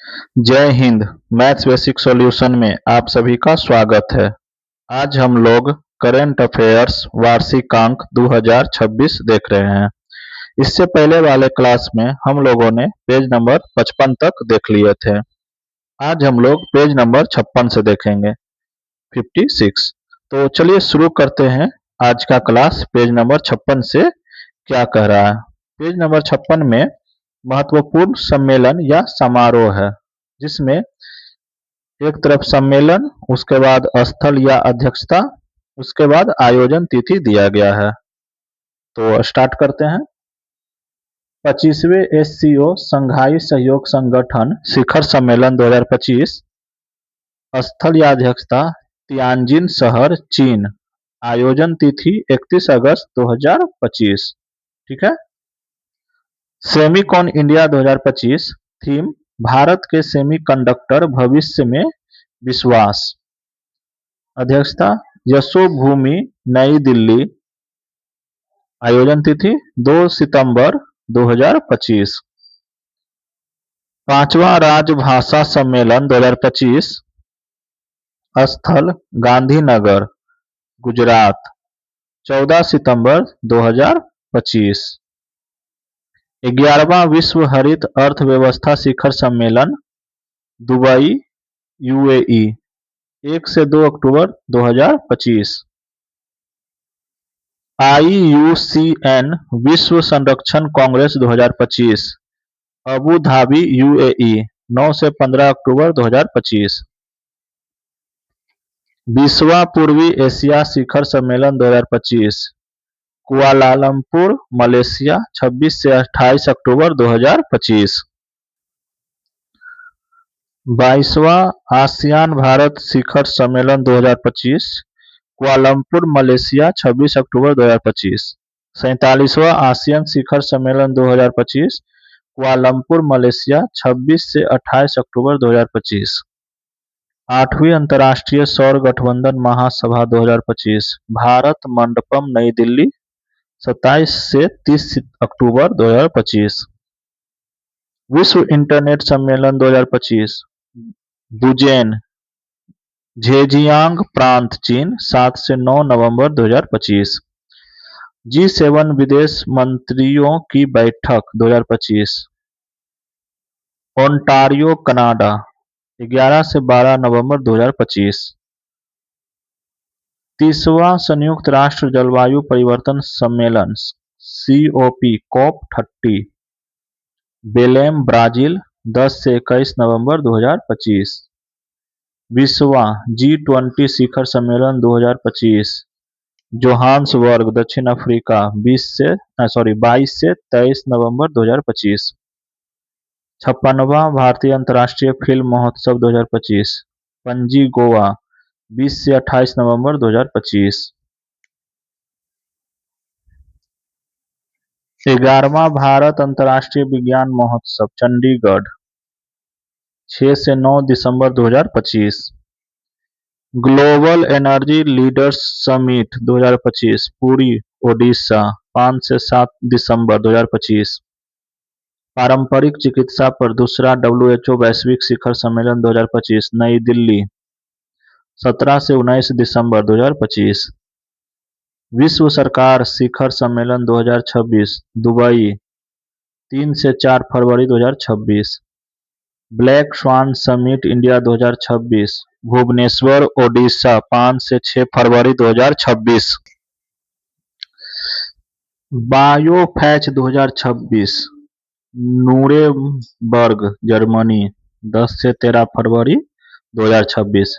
जय Hind. Maths basic solution में आप सभी का स्वागत है। आज हम लोग करंट अफेयर्स वार्षिकांक 2026 देख रहे हैं। इससे पहले वाले क्लास में हम लोगों ने पेज नंबर 55 तक देख लिए थे। आज हम लोग पेज नंबर 56 से देखेंगे, 56। तो चलिए शुरू करते हैं आज का क्लास। पेज नंबर 56 से क्या कह रहा है। पेज नंबर 56 में महत्वपूर्ण सम्मेलन या समारोह है, जिसमें एक तरफ सम्मेलन, उसके बाद स्थल या अध्यक्षता, उसके बाद आयोजन तिथि दिया गया है। तो स्टार्ट करते हैं। 25वें एससीओ संघाई सहयोग संगठन शिखर सम्मेलन 2025, स्थल या अध्यक्षता तियानजिन शहर, चीन। आयोजन तिथि 31 अगस्त 2025। ठीक है। सेमीकॉन इंडिया 2025, थीम भारत के सेमीकंडक्टर भविष्य में विश्वास। अध्यक्षता यशोभूमि, नई दिल्ली। आयोजन तिथि 2 सितंबर 2025। पांचवा राजभाषा सम्मेलन 2025, स्थल गांधीनगर, गुजरात। 14 सितंबर 2025। 11वां विश्व हरित अर्थव्यवस्था शिखर सम्मेलन, दुबई, यूएई। 1 से 2 अक्टूबर 2025। IUCN विश्व संरक्षण कांग्रेस 2025, अबू धाबी, यूएई। 9 से 15 अक्टूबर 2025। 20वां पूर्वी एशिया शिखर सम्मेलन 2025, कुआलालंपुर, मलेशिया। 26 से 28 अक्टूबर 2025। 22वां आसियान भारत शिखर सम्मेलन 2025, कुआलालंपुर, मलेशिया। 26 अक्टूबर 2025। 47वां आसियान शिखर सम्मेलन 2025, कुआलालंपुर, मलेशिया। 26 से 28 अक्टूबर 2025। 8वीं अंतर्राष्ट्रीय सौर गठबंधन महासभा 2025, भारत मंडपम, नई दिल्ली। 27 से 30 अक्टूबर 2025। विश्व इंटरनेट सम्मेलन 2025, दुजेन, झेजियांग प्रांत, चीन। 7 से 9 नवंबर 2025। G7 विदेश मंत्रियों की बैठक 2025, ओंटारियो, कनाडा। 11 से 12 नवंबर 2025। 30वां संयुक्त राष्ट्र जलवायु परिवर्तन सम्मेलन COP 30, ब्राजील। 10 से 21 नवंबर 2025। 20वां G20 शिखर सम्मेलन 2025, जोहान्सबर्ग, दक्षिण अफ्रीका। 22 से 23 नवंबर 2025। 56वां भारतीय अंतर्राष्ट्रीय फिल्म महोत्सव 2025, पणजी, गोवा। 20 से 28 नवंबर 2025। 11वां भारत अंतर्राष्ट्रीय विज्ञान महोत्सव, चंडीगढ़। 6 से 9 दिसंबर 2025। Global energy leaders summit 2025, Puri, Odisha. 5 से 7 दिसंबर 2025। पारंपरिक चिकित्सा पर दूसरा WHO वैश्विक शिखर सम्मेलन 2025, नई दिल्ली। 17 से 19 दिसंबर 2025। विश्व सरकार शिखर सम्मेलन 2026, दुबई। 3 से 4 फरवरी 2026। Black swan summit India 2026, Bhubaneswar, Odisha. 5 से 6 फरवरी 2026। बायोफैच 2026, नूरेमबर्ग, जर्मनी। 10 से 13 फरवरी 2026।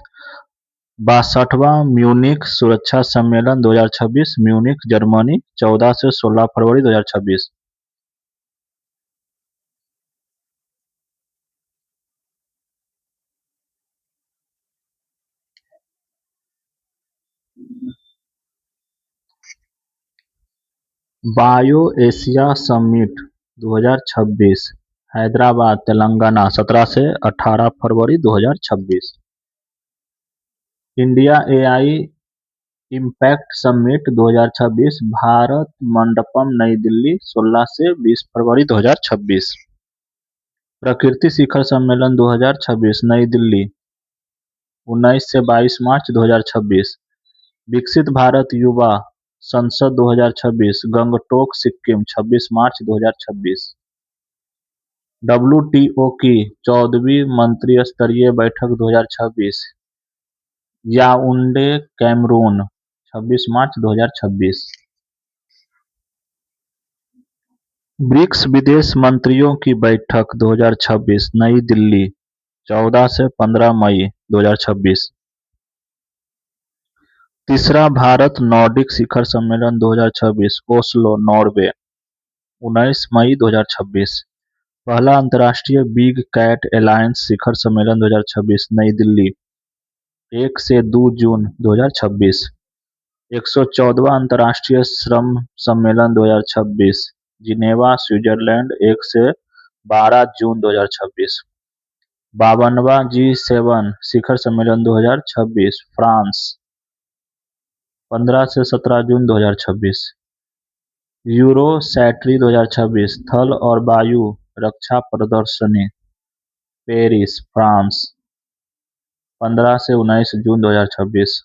62वां म्यूनिख सुरक्षा सम्मेलन 2026, म्यूनिख, जर्मनी। 14 से 16 फरवरी 2026। Bio Asia summit 2026, Hyderabad, Telangana. 17 से 18 फरवरी 2026। India AI impact summit 2026, Bharat Mandapam, नई दिल्ली। 16 से 20 फरवरी 2026। प्रकृति शिखर सम्मेलन 2026 नई दिल्ली 19 से 22 मार्च 2026। विकसित भारत युवा संसद 2026 गंगटोक सिक्किम 26 मार्च 2026। डब्ल्यूटीओ की 14वीं मंत्रिस्तरीय बैठक 2026 याओंडे कैमरून 26 मार्च 2026। ब्रिक्स विदेश मंत्रियों की बैठक 2026 नई दिल्ली 14 से 15 मई 2026। तीसरा भारत नॉर्डिक शिखर सम्मेलन 2026 ओस्लो नॉर्वे 19 मई 2026। पहला अंतर्राष्ट्रीय बिग कैट अलायंस शिखर सम्मेलन 2026 नई दिल्ली 1 से 2 जून 2026। 114वां अंतर्राष्ट्रीय श्रम सम्मेलन 2026 जिनेवा स्विट्जरलैंड 1 से 12 जून 2026। 52वां G7 शिखर सम्मेलन 2026 फ्रांस 15 से 17 जून 2026। यूरोसैटरी 2026 थल और वायु रक्षा प्रदर्शनी पेरिस फ्रांस 15 से 19 जून 2026।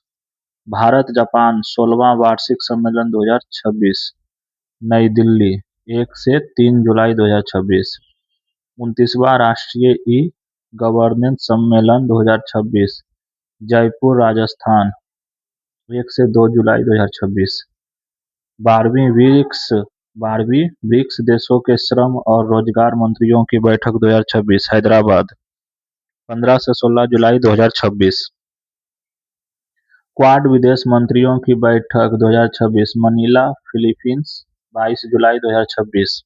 भारत जापान 16वां वार्षिक सम्मेलन 2026 नई दिल्ली 1 से 3 जुलाई 2026। 29वां राष्ट्रीय ई गवर्नेंस सम्मेलन 2026 जयपुर राजस्थान 1 से 2 जुलाई 2026। 12वीं ब्रिक्स देशों के श्रम और रोजगार मंत्रियों की बैठक 2026 हैदराबाद 15 से 16 जुलाई 2026। क्वाड विदेश मंत्रियों की बैठक 2026 मनीला फिलीपींस 22 जुलाई 2026।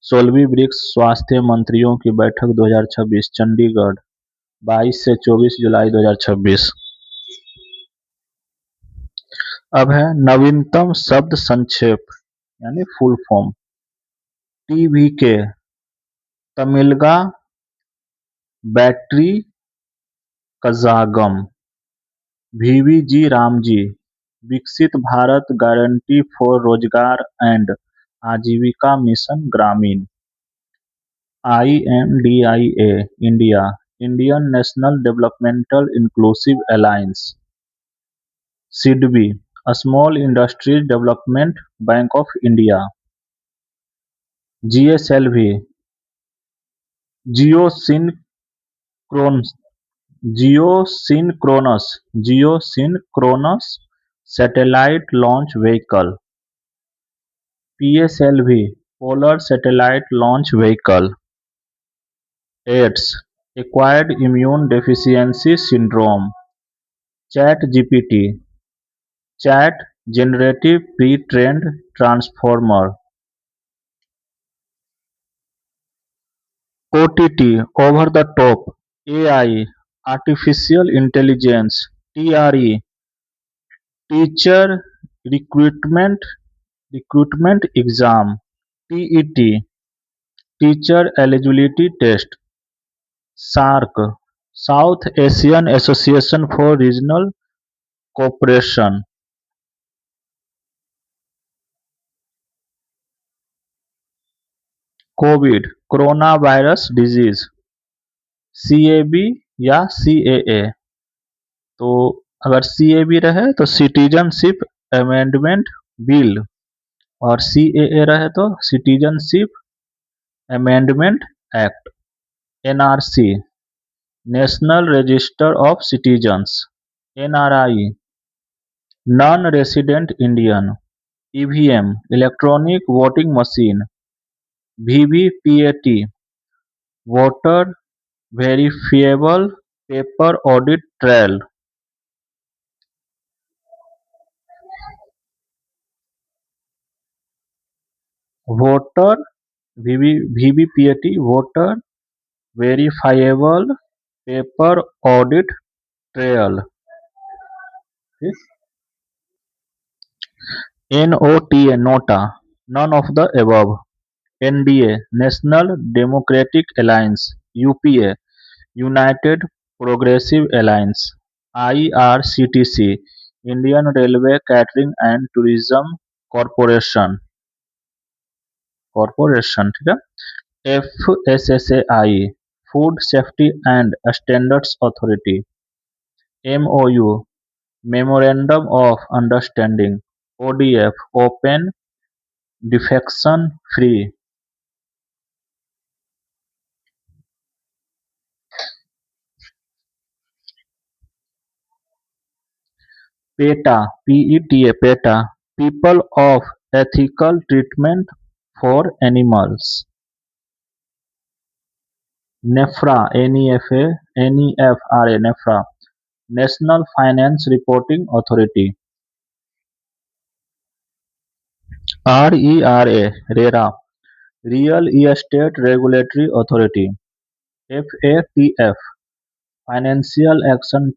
16वीं ब्रिक्स स्वास्थ्य मंत्रियों की बैठक 2026 चंडीगढ़ 22 से 24 जुलाई 2026। अब है नवीनतम शब्द संक्षेप यानी full form. TVK Tamilaga Vettri Kazhagam. VVG Ramji Viksit Bharat guarantee for Rozgar and Ajeevika mission Gramin. INDIA India Indian national developmental inclusive alliance. SIDBI small industries development bank of India. GSLV geosynchronous satellite launch vehicle. PSLV polar satellite launch vehicle. AIDS acquired immune deficiency syndrome. Chat GPT chat generative pre trained transformer. OTT over the top AI artificial intelligence TRE teacher recruitment exam. TET teacher eligibility test. SAARC South Asian association for regional cooperation. Covid corona virus disease. CAB या CAA। तो अगर CAB रहे तो citizenship amendment bill और CAA रहे तो citizenship amendment act. NRC national register of citizens. NRI non resident Indian. EVM electronic voting machine. VVPAT voter verifiable paper audit trail. Voter VVPAT voter verifiable paper audit trail. NOTA NOTA none of the above. NDA national democratic alliance. UPA united progressive alliance. IRCTC Indian railway catering and tourism corporation. ठीक है। FSSAI Food Safety and Standards Authority MOU Memorandum of Understanding ODF Open Defecation Free PETA People of Ethical Treatment for Animals NEFRA National Finance Reporting Authority RERA Real Estate Regulatory Authority FATF Financial Action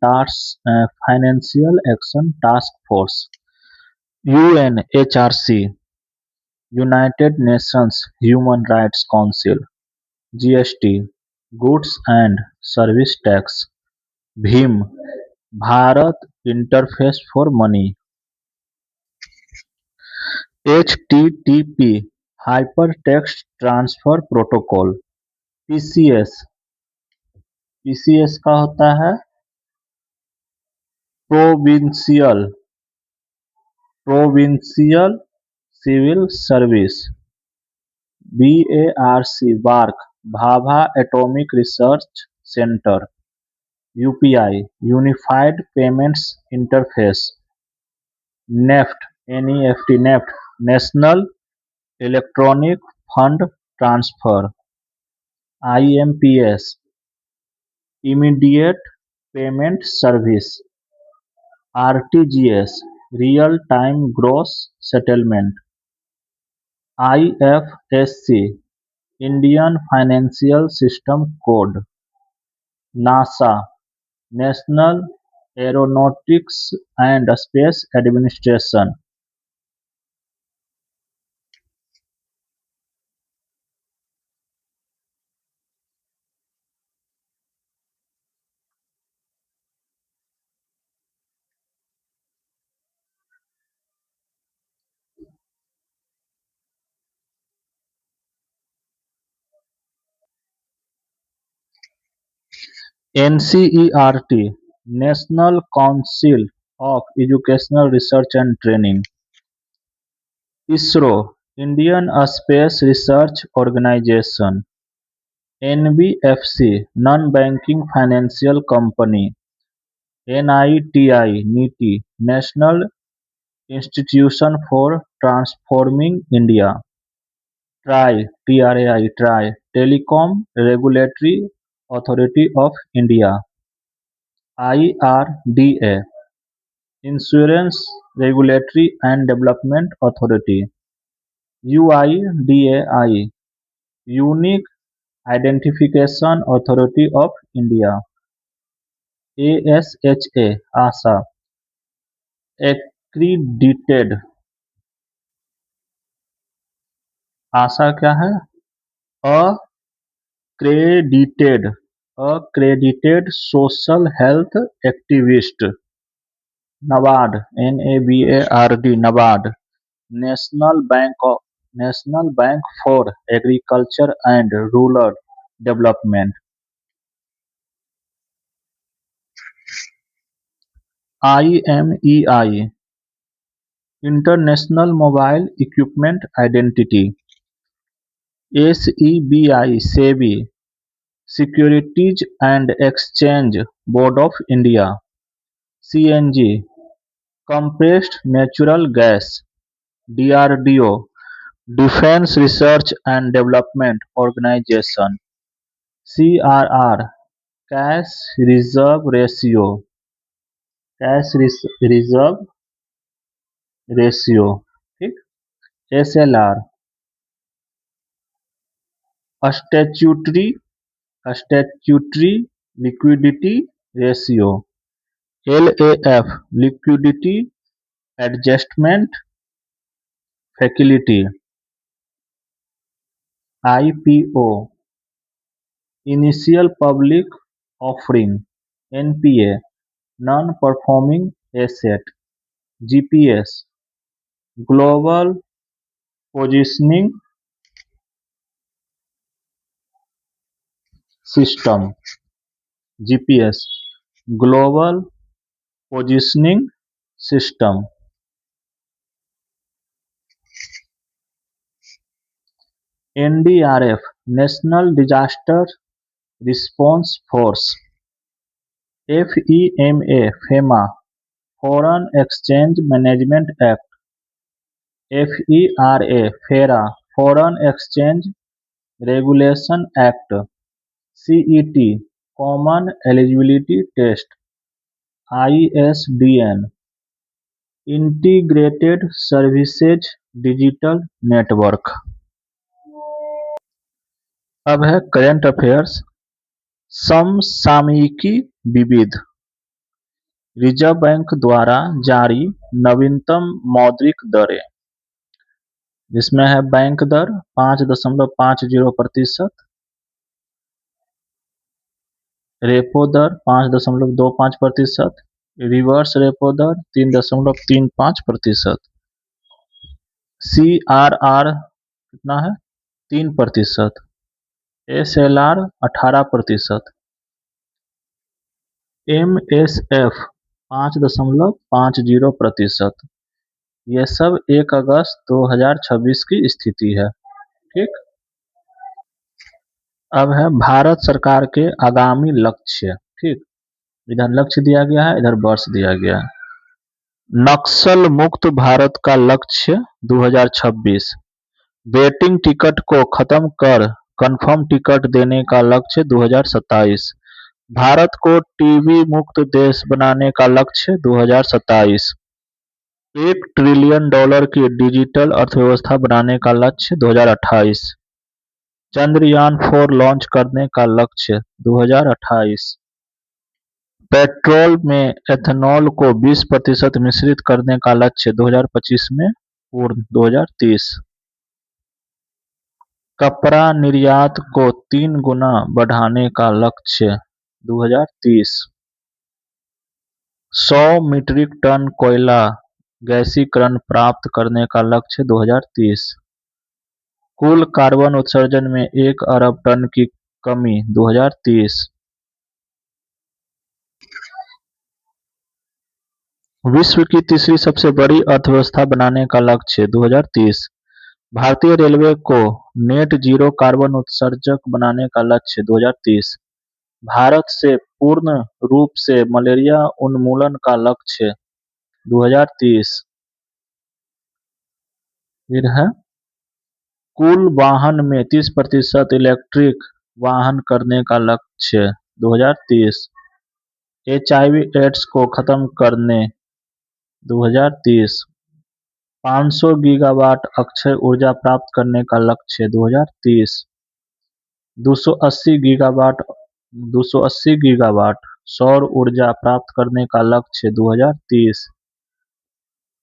Task Force UNHRC United Nations Human Rights Council GST Goods and Service Tax Bhim Bharat interface for money HTTP hypertext transfer protocol PCS का होता है provincial civil service BARC Bhabha atomic research centre UPI unified payments interface NEFT national electronic fund transfer IMPS immediate payment service RTGS real time gross settlement IFSC Indian financial system code NASA national aeronautics and space administration NCERT national council of educational research and training ISRO Indian space research organisation NBFC non banking financial company NITI national institution for transforming India TRAI telecom regulatory authority of India IRDA insurance regulatory and development authority UIDAI unique identification authority of India ASHA ASHA accredited ASHA क्या है accredited accredited social health activist NABARD NABARD national bank for agriculture and rural development IMEI international mobile equipment identity SEBI securities and exchange board of India CNG compressed natural gas DRDO defence research and development organisation CRR cash reserve ratio ठीक SLR statutory liquidity ratio LAF liquidity adjustment facility IPO initial public offering NPA non performing asset GPS global positioning system, GPS, global positioning system. NDRF, national disaster response force. FEMA, FEMA, foreign exchange management act. FERA, FERA, foreign exchange regulation act. CET, common eligibility test. ISDN, integrated services digital network. अब है current affairs. समसामयिकी विविध। Reserve bank द्वारा जारी नवीनतम मौद्रिक दरें, जिसमें है बैंक दर 5.50%, रेपो दर 5.25%, रिवर्स रेपो दर 3.35%, CRR कितना है 3%, SLR 18%, MSF 5.50%। ये सब 1 अगस्त 2026 की स्थिति है। ठीक। अब है भारत सरकार के आगामी लक्ष्य। ठीक, इधर लक्ष्य दिया गया है, इधर वर्ष दिया गया है। नक्सल मुक्त भारत का लक्ष्य 2026। वेटिंग टिकट को खत्म कर कंफर्म टिकट देने का लक्ष्य 2027। भारत को टीबी मुक्त देश बनाने का लक्ष्य 2027। $1 ट्रिलियन की डिजिटल अर्थव्यवस्था बनाने का लक्ष्य 2028। चंद्रयान-4 लॉन्च करने का लक्ष्य 2028। पेट्रोल में एथेनॉल को 20% मिश्रित करने का लक्ष्य 2025 में पूर्ण 2030। कपड़ा निर्यात को 3 गुना बढ़ाने का लक्ष्य 2030। 100 मीट्रिक टन कोयला गैसीकरण प्राप्त करने का लक्ष्य 2030। कुल कार्बन उत्सर्जन में 1 अरब टन की कमी 2030। विश्व की तीसरी सबसे बड़ी अर्थव्यवस्था बनाने का लक्ष्य 2030। भारतीय रेलवे को नेट जीरो कार्बन उत्सर्जक बनाने का लक्ष्य 2030। भारत से पूर्ण रूप से मलेरिया उन्मूलन का लक्ष्य 2030। फिर है कुल वाहन में 30% इलेक्ट्रिक वाहन करने का लक्ष्य 2030। HIV एड्स को खत्म करने 2030। 500 गीगावाट अक्षय ऊर्जा प्राप्त करने का लक्ष्य 2030। 280 गीगावाट सौर ऊर्जा प्राप्त करने का लक्ष्य 2030।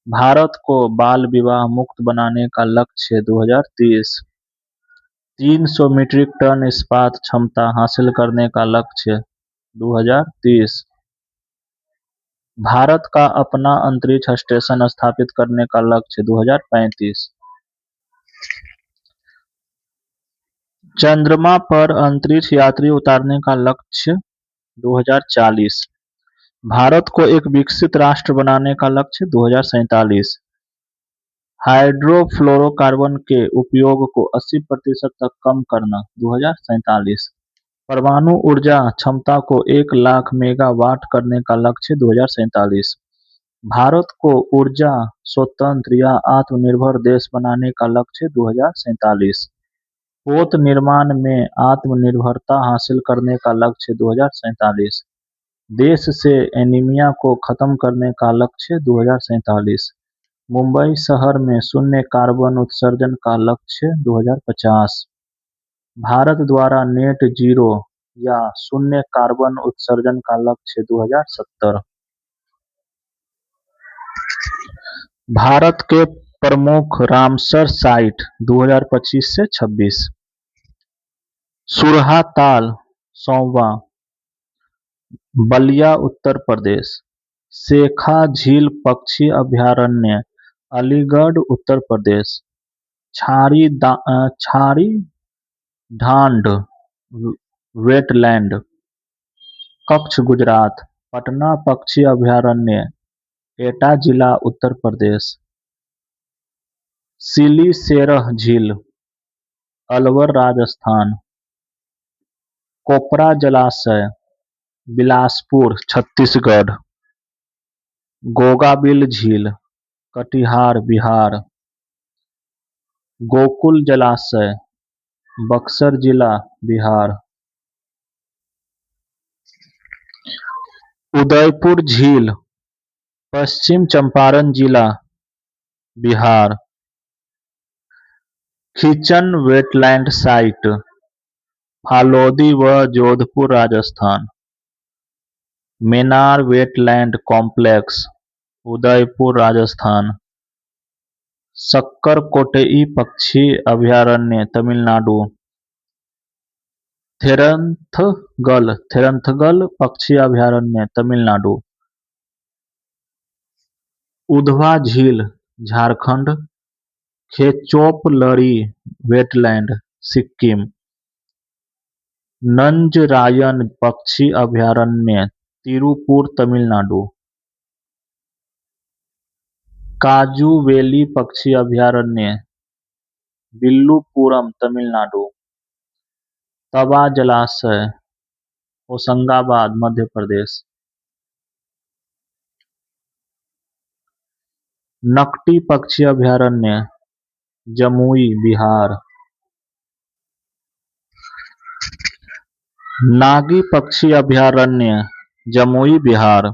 भारत को बाल विवाह मुक्त बनाने का लक्ष्य 2030। 300 मीट्रिक टन इस्पात क्षमता हासिल करने का लक्ष्य 2030। भारत का अपना अंतरिक्ष स्टेशन स्थापित करने का लक्ष्य 2035। चंद्रमा पर अंतरिक्ष यात्री उतारने का लक्ष्य 2040। भारत को एक विकसित राष्ट्र बनाने का लक्ष्य 2047। हाइड्रोफ्लोरोकार्बन के उपयोग को 80% तक कम करना 2047। परमाणु ऊर्जा क्षमता को 1 लाख मेगावाट करने का लक्ष्य 2047। भारत को ऊर्जा स्वतंत्र या आत्मनिर्भर देश बनाने का लक्ष्य 2047। पोत निर्माण में आत्मनिर्भरता हासिल करने का लक्ष्य 2047। देश से एनीमिया को खत्म करने का लक्ष्य 2047। मुंबई शहर में शून्य कार्बन उत्सर्जन का लक्ष्य 2050। भारत द्वारा नेट जीरो या शून्य कार्बन उत्सर्जन का लक्ष्य 2070। भारत के प्रमुख रामसर साइट 2025 से 26। सुरहा ताल सौवा, बलिया उत्तर प्रदेश। शेखा झील पक्षी अभयारण्य अलीगढ़ उत्तर प्रदेश। छारी ढांड वेटलैंड, कच्छ गुजरात, पटना पक्षी अभयारण्य, एटा जिला उत्तर प्रदेश, सिलीसेरह झील, अलवर राजस्थान, कोपरा जलाशय, बिलासपुर छत्तीसगढ़, गोगाबिल झील, कटिहार बिहार, गोकुल जलाशय, बक्सर जिला बिहार, उदयपुर झील, पश्चिम चंपारण जिला बिहार, खिचन वेटलैंड साइट, फालोदी व जोधपुर राजस्थान, मेनार वेटलैंड कॉम्प्लेक्स, उदयपुर राजस्थान, सक्करकोटई पक्षी अभयारण्य तमिलनाडु, थेरंथगल पक्षी अभयारण्य तमिलनाडु, उधवा झील झारखंड, खेचोपलरी वेटलैंड सिक्किम, नंजरायन पक्षी अभयारण्य तिरुपुर तमिलनाडु, काजुवेली पक्षी अभयारण्य विल्लुपुरम तमिलनाडु, तवा जलाशय होशंगाबाद मध्य प्रदेश, नकटी पक्षी अभयारण्य जमुई बिहार, नागी पक्षी अभयारण्य जमुई बिहार,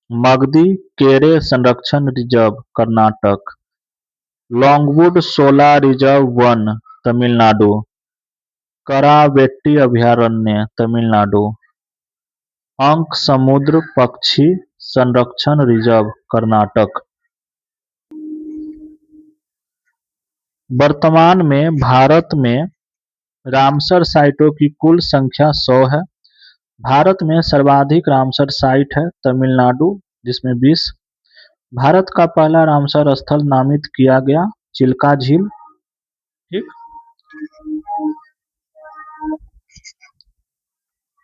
मगधी केरे संरक्षण रिजर्व कर्नाटक, लॉन्गवुड शोला रिजर्व वन तमिलनाडु, करावेट्टी अभयारण्य तमिलनाडु, अंक समुद्र पक्षी संरक्षण रिजर्व कर्नाटक। वर्तमान में भारत में रामसर साइटों की कुल संख्या 100 है। भारत में सर्वाधिक रामसर साइट है तमिलनाडु जिसमें 20। भारत का पहला रामसर स्थल नामित किया गया चिल्का झील। ठीक।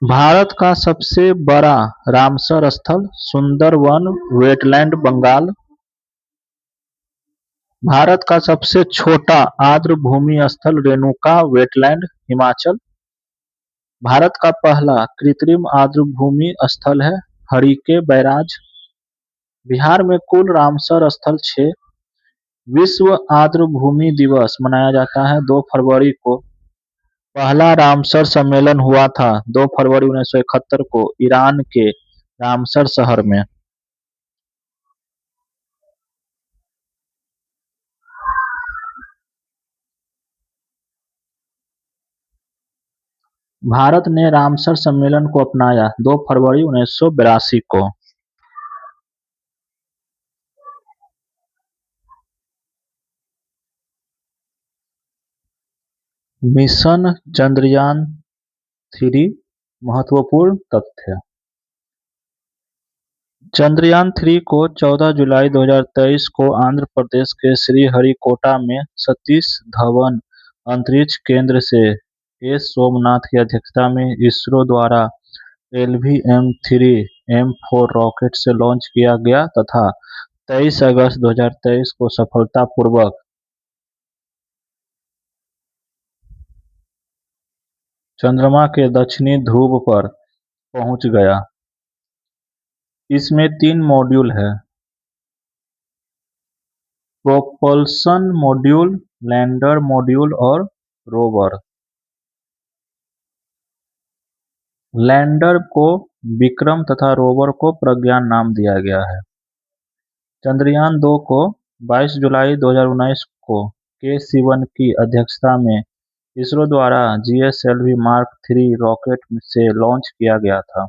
भारत का सबसे बड़ा रामसर स्थल सुंदरवन वेटलैंड बंगाल। भारत का सबसे छोटा आर्द्रभूमि स्थल रेणुका वेटलैंड हिमाचल। भारत का पहला कृत्रिम आर्द्रभूमि स्थल है हरिके बैराज। बिहार में कुल रामसर स्थल 6। विश्व आर्द्रभूमि दिवस मनाया जाता है 2 फरवरी को। पहला रामसर सम्मेलन हुआ था 2 फरवरी 1971 को ईरान के रामसर शहर में। भारत ने रामसर सम्मेलन को अपनाया 2 फरवरी 1982 को। मिशन चंद्रयान-3 महत्वपूर्ण तथ्य। चंद्रयान-3 को 14 जुलाई 2023 को आंध्र प्रदेश के श्रीहरिकोटा में सतीश धवन अंतरिक्ष केंद्र से एस सोमनाथ की अध्यक्षता में इसरो द्वारा LVM-3 M4 रॉकेट से लॉन्च किया गया तथा 23 अगस्त 2023 को सफलतापूर्वक चंद्रमा के दक्षिणी ध्रुव पर पहुंच गया। इसमें 3 मॉड्यूल है: प्रोपल्शन मॉड्यूल, लैंडर मॉड्यूल और रोवर। लैंडर को विक्रम तथा रोवर को प्रज्ञान नाम दिया गया है। चंद्रयान-2 को 22 जुलाई 2019 को के सिवन की अध्यक्षता में इसरो द्वारा GSLV मार्क 3 रॉकेट से लॉन्च किया गया था।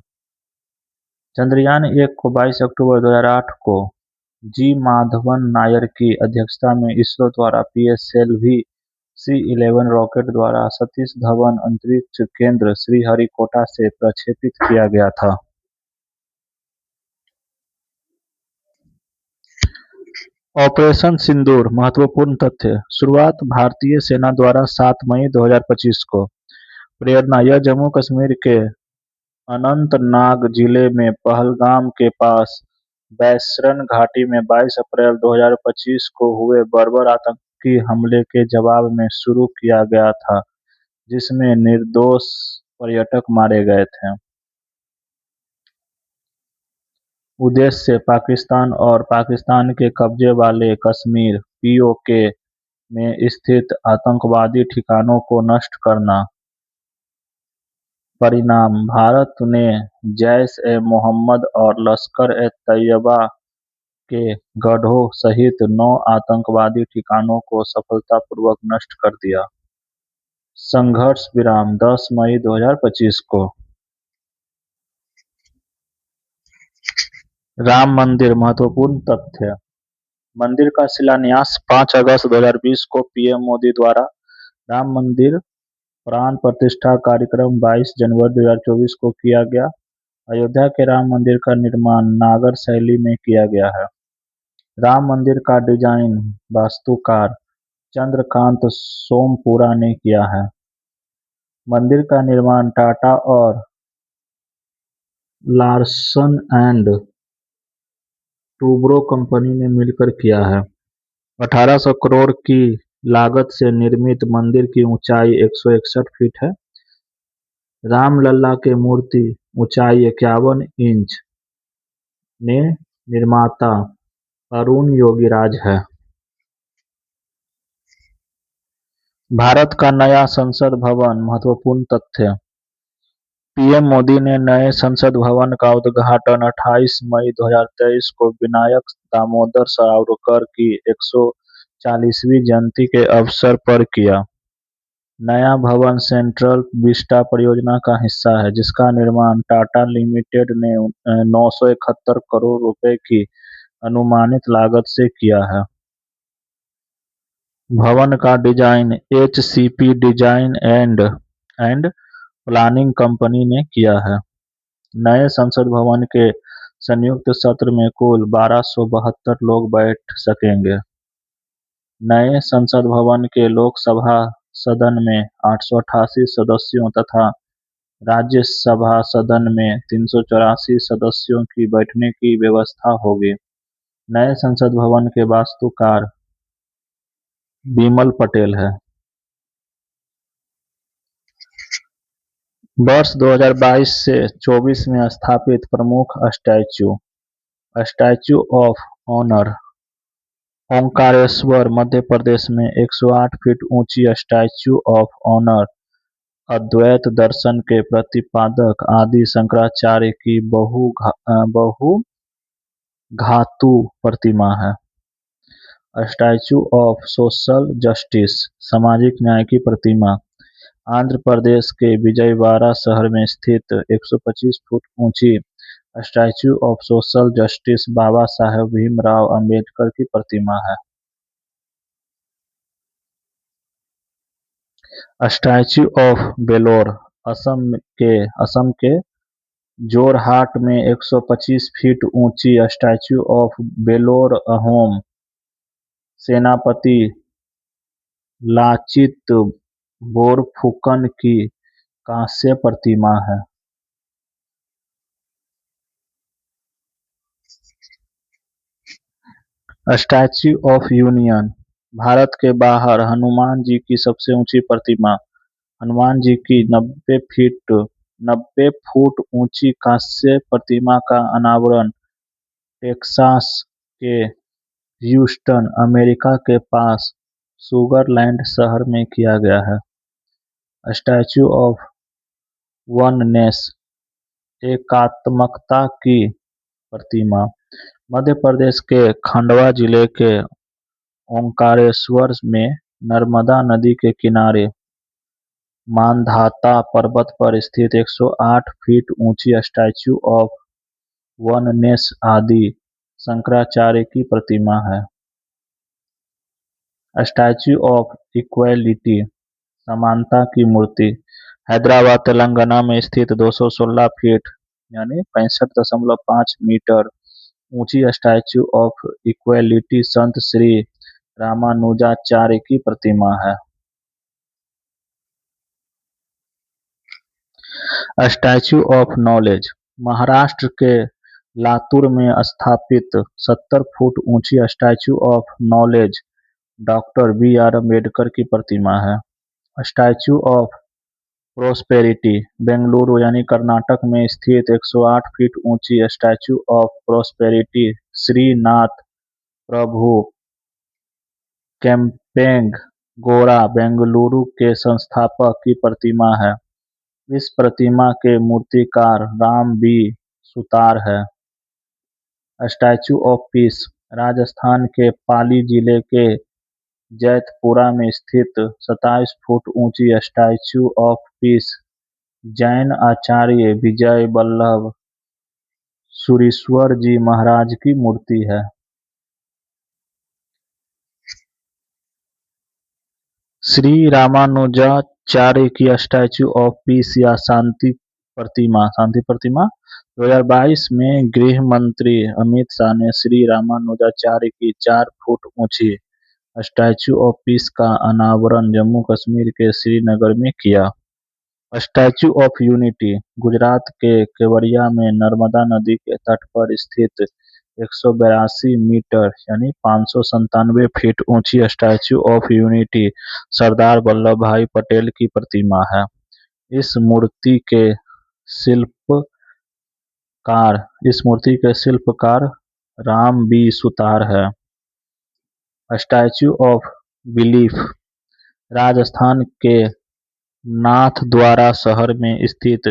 चंद्रयान-1 को 22 अक्टूबर 2008 को जी माधवन नायर की अध्यक्षता में इसरो द्वारा PSLV C-11 रॉकेट द्वारा सतीश धवन अंतरिक्ष केंद्र श्रीहरिकोटा से प्रक्षेपित किया गया था। ऑपरेशन सिंदूर महत्वपूर्ण तथ्य। शुरुआत भारतीय सेना द्वारा 7 मई 2025 को। प्रेरणा यह जम्मू कश्मीर के अनंतनाग जिले में पहलगाम के पास बैसरन घाटी में 22 अप्रैल 2025 को हुए बर्बर आतंकी हमले के जवाब में शुरू किया गया था, जिसमें निर्दोष पर्यटक मारे गए थे। उद्देश्य पाकिस्तान और पाकिस्तान के कब्जे वाले कश्मीर (पीओके) में स्थित आतंकवादी ठिकानों को नष्ट करना। परिणाम: भारत ने जैश-ए-मोहम्मद और लश्कर-ए-तैयबा के गढ़ों सहित 9 आतंकवादी ठिकानों को सफलतापूर्वक नष्ट कर दिया। संघर्ष विराम 10 मई 2025 को। राम मंदिर महत्वपूर्ण तथ्य: मंदिर का शिलान्यास 5 अगस्त 2020 को पीएम मोदी द्वारा राम मंदिर प्राण प्रतिष्ठा कार्यक्रम 22 जनवरी 2024 को किया गया। अयोध्या के राम मंदिर का निर्माण नागर शैली में किया गया है। राम मंदिर का डिजाइन वास्तुकार चंद्रकांत सोमपुरा ने किया है। मंदिर का निर्माण टाटा और लार्सन एंड टूब्रो कंपनी ने मिलकर किया है। 1800 करोड़ की लागत से निर्मित मंदिर की ऊंचाई 161 फीट है। रामलला के मूर्ति ऊंचाई 51 इंच ने निर्माता अरुण योगीराज है। भारत का नया संसद भवन महत्वपूर्ण तथ्य: पीएम मोदी ने नए संसद भवन का उद्घाटन 28 मई 2023 को विनायक दामोदर सावरकर की 140वीं जयंती के अवसर पर किया। नया भवन सेंट्रल विस्टा परियोजना का हिस्सा है, जिसका निर्माण टाटा लिमिटेड ने 971 करोड़ रुपए की अनुमानित लागत से किया है। भवन का design HCP design and planning company ने किया है। नए संसद भवन के संयुक्त सत्र में कुल 1272 लोग बैठ सकेंगे। नए संसद भवन के लोकसभा सदन में 888 सदस्यों तथा राज्यसभा सदन में 384 सदस्यों की बैठने की व्यवस्था होगी। नए संसद भवन के वास्तुकार बिमल पटेल है। वर्ष 2022 से 24 में स्थापित प्रमुख statue of honour: Omkareshwar, Madhya Pradesh में 108 फीट ऊंची स्टैच्यू ऑफ ऑनर अद्वैत दर्शन के प्रतिपादक आदि शंकराचार्य की बहुघातु प्रतिमा है। स्टैच्यू ऑफ सोशल जस्टिस: सामाजिक न्याय की प्रतिमा आंध्र प्रदेश के विजयवाड़ा शहर में स्थित 125 फुट ऊंची statue of social justice Baba Saheb Bhimrao Ambedkar की प्रतिमा है। स्टैच्यू ऑफ वेलोर: असम के जोरहाट में 125 फीट ऊंची स्टैच्यू ऑफ वेलोर अहोम सेनापति लाचित बोरफुकन की कांस्य प्रतिमा है। स्टैच्यू ऑफ यूनियन: भारत के बाहर हनुमान जी की सबसे ऊंची प्रतिमा। हनुमान जी की 90 फुट ऊंची कांस्य प्रतिमा का अनावरण टेक्सास के ह्यूस्टन, अमेरिका के पास सुगरलैंड शहर में किया गया है। स्टैच्यू ऑफ वननेस: एकात्मकता की प्रतिमा मध्य प्रदेश के खंडवा जिले के ओंकारेश्वर में नर्मदा नदी के किनारे मांधाता पर्वत पर स्थित 108 फीट ऊंची स्टैच्यू ऑफ वननेस आदि शंकराचार्य की प्रतिमा है। स्टैच्यू ऑफ इक्वलिटी: समानता की मूर्ति हैदराबाद, तेलंगाना में स्थित 216 फीट यानी 65.5 मीटर ऊंची स्टैच्यू ऑफ इक्वलिटी संत श्री रामानुजाचार्य की प्रतिमा है। स्टैच्यू ऑफ नॉलेज महाराष्ट्र के लातूर में स्थापित 70 फुट ऊंची स्टैच्यू ऑफ नॉलेज डॉक्टर बी.आर. अम्बेडकर की प्रतिमा है। स्टैच्यू ऑफ प्रोस्पेरिटी बेंगलुरु यानी कर्नाटक में स्थित 108 फीट ऊंची स्टैच्यू ऑफ प्रोस्पेरिटी श्रीनाथ प्रभु केम्पेंग गौड़ा बेंगलुरु के संस्थापक की प्रतिमा है। इस प्रतिमा के मूर्तिकार राम बी सुतार है। स्टैच्यू ऑफ पीस राजस्थान के पाली जिले के जैतपुरा में स्थित 27 फुट ऊंची स्टैच्यू ऑफ पीस जैन आचार्य विजय वल्लभ सुरीश्वर जी महाराज की मूर्ति है। श्री रामानुजाचार्य की स्टैच्यू ऑफ पीस या शांति प्रतिमा 2022 में गृह मंत्री अमित शाह ने श्री रामानुजाचार्य की 4 फुट ऊंची स्टैच्यू ऑफ पीस का अनावरण जम्मू कश्मीर के श्रीनगर में किया। स्टैच्यू ऑफ यूनिटी गुजरात के केवड़िया में नर्मदा नदी के तट पर स्थित 182 मीटर यानी 597 फीट ऊंची statue of unity Sardar Vallabh भाई पटेल की प्रतिमा है। इस मूर्ति के शिल्पकार राम बी सुतार है। स्टैच्यू ऑफ बिलीफ राजस्थान के नाथद्वारा शहर में स्थित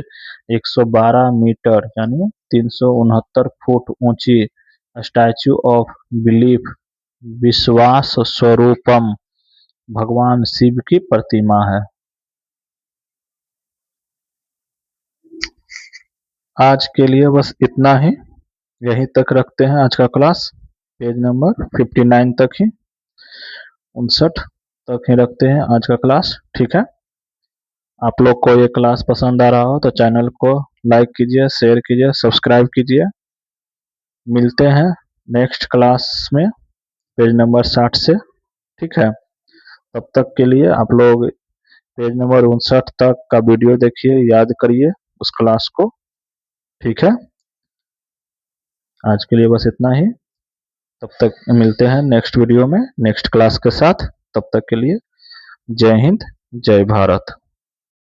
112 मीटर यानी 369 फुट ऊंची स्टैच्यू ऑफ बिलीफ विश्वास स्वरूपम भगवान शिव की प्रतिमा है। आज के लिए बस इतना ही, यहीं तक रखते हैं आज का क्लास। पेज नंबर 59 तक ही 59 तक ही रखते हैं आज का क्लास। ठीक है, आप लोग को ये क्लास पसंद आ रहा हो तो चैनल को लाइक कीजिए, शेयर कीजिए, सब्सक्राइब कीजिए। मिलते हैं नेक्स्ट क्लास में पेज नंबर 60 से। ठीक है, तब तक के लिए आप लोग पेज नंबर 59 तक का वीडियो देखिए, याद करिए उस क्लास को। ठीक है, आज के लिए बस इतना ही। तब तक मिलते हैं नेक्स्ट वीडियो में नेक्स्ट क्लास के साथ। तब तक के लिए जय हिंद, जय भारत।